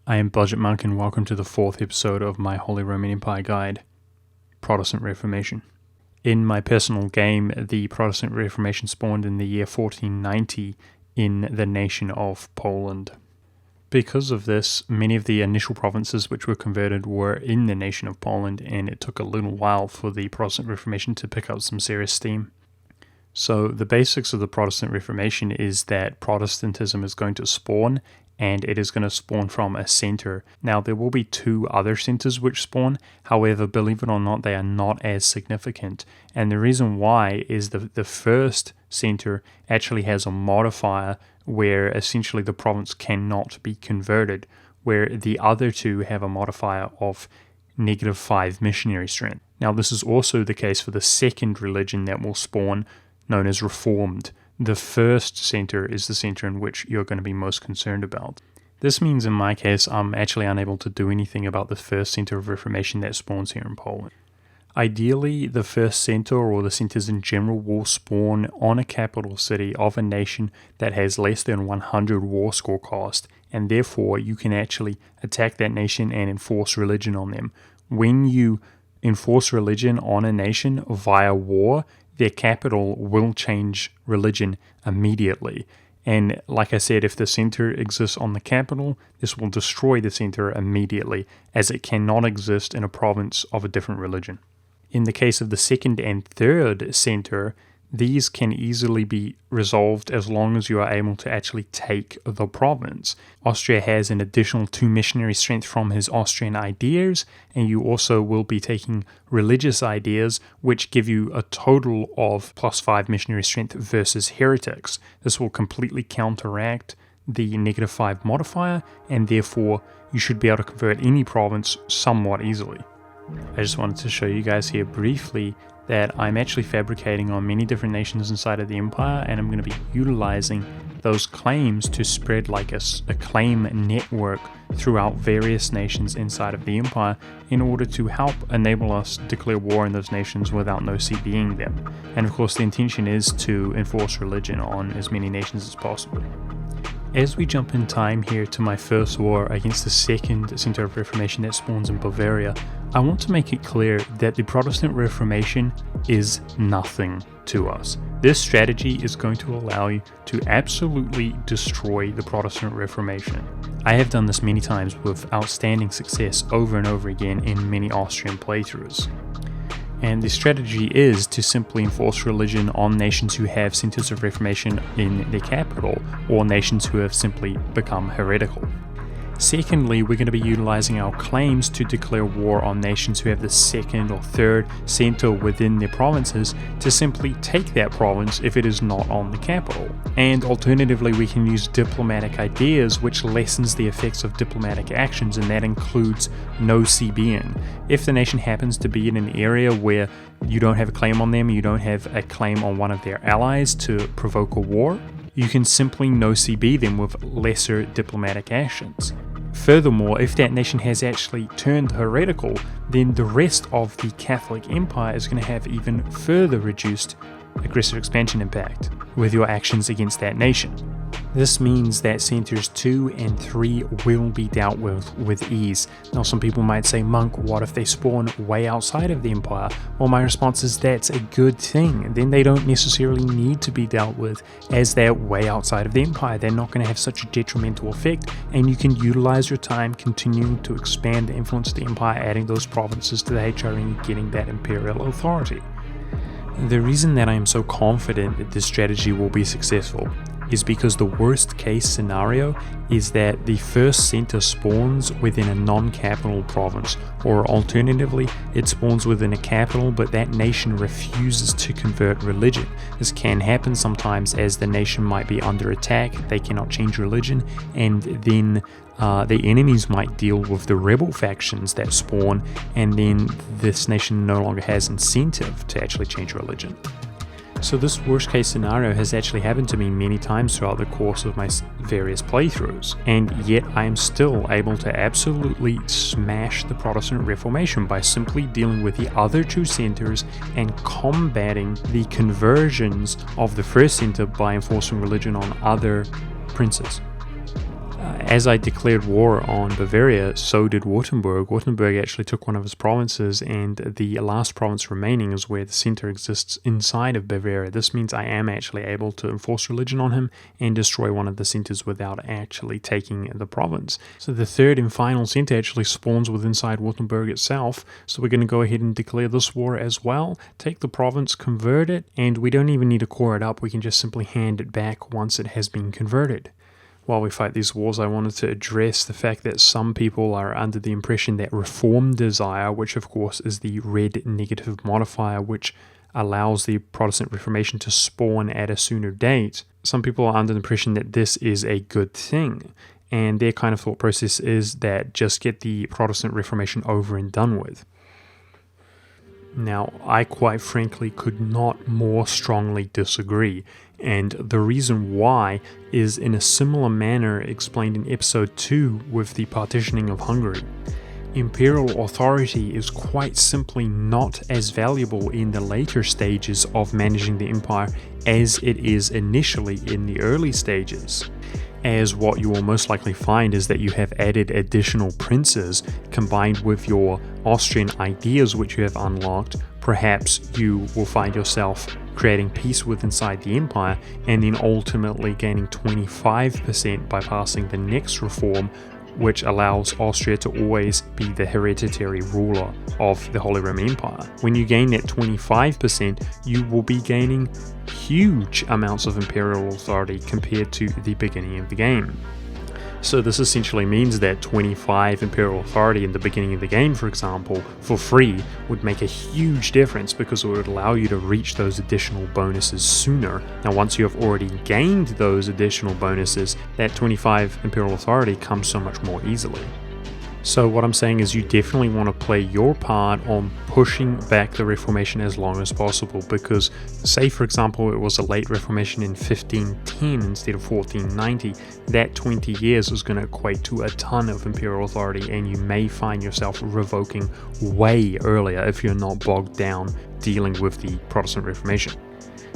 I am Budgetmonk and welcome to the fourth episode of my Holy Roman Empire guide, Protestant Reformation. In my personal game, the Protestant Reformation spawned in the year 1490 in the nation of Poland. Because of this, many of the initial provinces which were converted were in the nation of Poland, and it took a little while for the Protestant Reformation to pick up some serious steam. So the basics of the Protestant Reformation is that Protestantism is going to spawn, and it is going to spawn from a center. Now, there will be two other centers which spawn. However, believe it or not, they are not as significant. And the reason why is the first center actually has a modifier where essentially the province cannot be converted, where the other two have a modifier of -5 missionary strength. Now, this is also the case for the second religion that will spawn, known as Reformed. The first center is the center in which you're going to be most concerned about. This means in my case, I'm actually unable to do anything about the first center of Reformation that spawns here in Poland. Ideally, the first center or the centers in general will spawn on a capital city of a nation that has less than 100 war score cost, and therefore you can actually attack that nation and enforce religion on them. When you enforce religion on a nation via war, their capital will change religion immediately. And like I said, if the center exists on the capital, this will destroy the center immediately, as it cannot exist in a province of a different religion. In the case of the second and third center, these can easily be resolved as long as you are able to actually take the province. Austria has an additional 2 missionary strength from his Austrian ideas, and you also will be taking religious ideas, which give you a total of +5 missionary strength versus heretics. This will completely counteract the -5 modifier, and therefore you should be able to convert any province somewhat easily. I just wanted to show you guys here briefly that I'm actually fabricating on many different nations inside of the empire, and I'm going to be utilizing those claims to spread like a claim network throughout various nations inside of the empire in order to help enable us to declare war in those nations without no CBing them. And of course the intention is to enforce religion on as many nations as possible. As we jump in time here to my first war against the second center of Reformation that spawns in Bavaria, I want to make it clear that the Protestant Reformation is nothing to us. This strategy is going to allow you to absolutely destroy the Protestant Reformation. I have done this many times with outstanding success over and over again in many Austrian playthroughs. And the strategy is to simply enforce religion on nations who have centers of Reformation in their capital, or nations who have simply become heretical. Secondly, we're going to be utilizing our claims to declare war on nations who have the second or third center within their provinces to simply take that province if it is not on the capital. And alternatively, we can use diplomatic ideas, which lessens the effects of diplomatic actions, and that includes no CBing. If the nation happens to be in an area where you don't have a claim on them, you don't have a claim on one of their allies to provoke a war, you can simply no CB them with lesser diplomatic actions. Furthermore, if that nation has actually turned heretical, then the rest of the Catholic Empire is going to have even further reduced aggressive expansion impact with your actions against that nation. This means that centers 2 and 3 will be dealt with ease. Now, some people might say, Monk, what if they spawn way outside of the empire? Well, my response is that's a good thing. Then they don't necessarily need to be dealt with as they're way outside of the empire. They're not going to have such a detrimental effect, and you can utilize your time continuing to expand the influence of the empire, adding those provinces to the HRE and getting that imperial authority. The reason that I am so confident that this strategy will be successful is because the worst case scenario is that the first center spawns within a non-capital province, or alternatively, it spawns within a capital but that nation refuses to convert religion. This can happen sometimes as the nation might be under attack, they cannot change religion, and then the enemies might deal with the rebel factions that spawn, and then this nation no longer has incentive to actually change religion. So this worst case scenario has actually happened to me many times throughout the course of my various playthroughs, and yet I am still able to absolutely smash the Protestant Reformation by simply dealing with the other two centers and combating the conversions of the first center by enforcing religion on other princes. As I declared war on Bavaria, so did Württemberg. Württemberg actually took one of his provinces, and the last province remaining is where the center exists inside of Bavaria. This means I am actually able to enforce religion on him and destroy one of the centers without actually taking the province. So the third and final center actually spawns within inside Württemberg itself, so we're going to go ahead and declare this war as well, take the province, convert it, and we don't even need to core it up, we can just simply hand it back once it has been converted. While we fight these wars, I wanted to address the fact that some people are under the impression that reform desire, which of course is the red negative modifier which allows the Protestant Reformation to spawn at a sooner date, some people are under the impression that this is a good thing, and their kind of thought process is that just get the Protestant Reformation over and done with. Now, I quite frankly could not more strongly disagree, and the reason why is in a similar manner explained in episode 2 with the partitioning of Hungary. Imperial authority is quite simply not as valuable in the later stages of managing the empire as it is initially in the early stages, as what you will most likely find is that you have added additional princes combined with your Austrian ideas which you have unlocked. Perhaps you will find yourself creating peace with inside the empire and then ultimately gaining 25% by passing the next reform, which allows Austria to always be the hereditary ruler of the Holy Roman Empire. When you gain that 25%, you will be gaining huge amounts of imperial authority compared to the beginning of the game. So this essentially means that 25 imperial authority in the beginning of the game, for example, for free, would make a huge difference because it would allow you to reach those additional bonuses sooner. Now once you have already gained those additional bonuses, that 25 imperial authority comes so much more easily. So what I'm saying is you definitely want to play your part on pushing back the Reformation as long as possible, because say for example it was a late Reformation in 1510 instead of 1490, that 20 years is going to equate to a ton of imperial authority, and you may find yourself revoking way earlier if you're not bogged down dealing with the Protestant Reformation.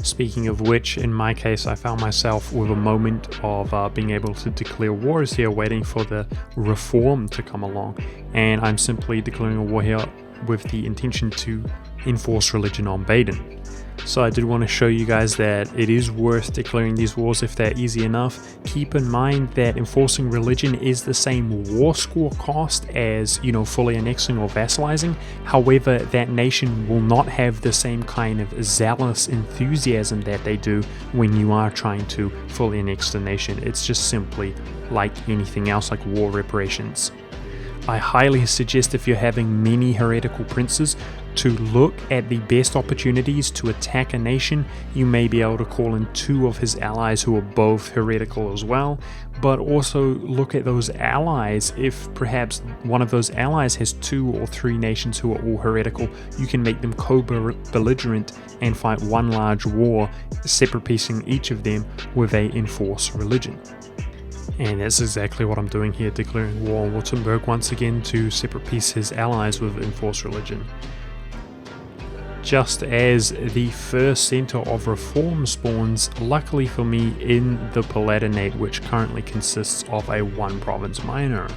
Speaking of which, in my case, I found myself with a moment of being able to declare wars here, waiting for the reform to come along, and I'm simply declaring a war here with the intention to enforce religion on Baden. So I did want to show you guys that it is worth declaring these wars if they're easy enough. Keep in mind that enforcing religion is the same war score cost as, fully annexing or vassalizing. However, that nation will not have the same kind of zealous enthusiasm that they do when you are trying to fully annex the nation. It's just simply like anything else, like war reparations. I highly suggest, if you're having many heretical princes, to look at the best opportunities to attack a nation. You may be able to call in 2 of his allies who are both heretical as well, but also look at those allies. If perhaps one of those allies has 2 or 3 nations who are all heretical, you can make them co-belligerent and fight one large war, separate piecing each of them with a enforced religion. And that's exactly what I'm doing here, declaring war on Württemberg once again to separate piece his allies with enforced religion. Just as the first center of reform spawns, luckily for me, in the Palatinate, which currently consists of a 1-province minor.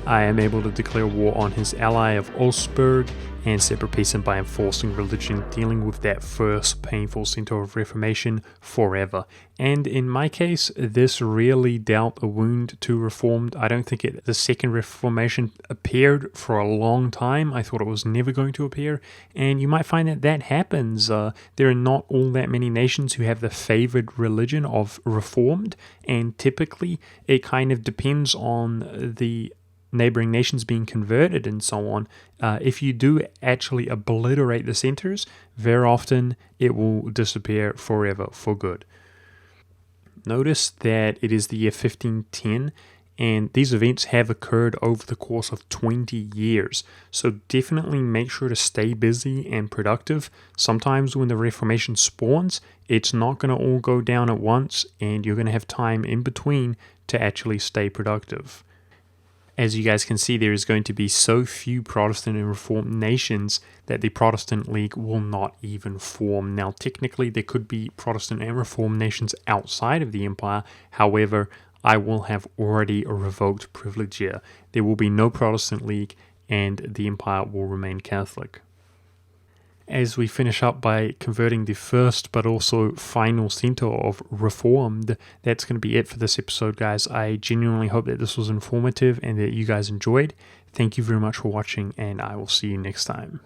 I am able to declare war on his ally of Augsburg and separate peace him by enforcing religion, dealing with that first painful center of reformation forever. And in my case, this really dealt a wound to Reformed. I don't think the second Reformation appeared for a long time. I thought it was never going to appear, and you might find that happens. There are not all that many nations who have the favored religion of Reformed, and typically it kind of depends on the neighboring nations being converted and so on. If you do actually obliterate the centers, very often it will disappear forever for good. Notice that it is the year 1510, and these events have occurred over the course of 20 years. So definitely make sure to stay busy and productive. Sometimes when the Reformation spawns, it's not going to all go down at once, and you're going to have time in between to actually stay productive. As you guys can see, there is going to be so few Protestant and Reformed nations that the Protestant League will not even form. Now, technically, there could be Protestant and Reformed nations outside of the empire. However, I will have already revoked privilege here. There will be no Protestant League, and the empire will remain Catholic. As we finish up by converting the first but also final center of Reformed, that's going to be it for this episode, guys. I genuinely hope that this was informative and that you guys enjoyed. Thank you very much for watching, and I will see you next time.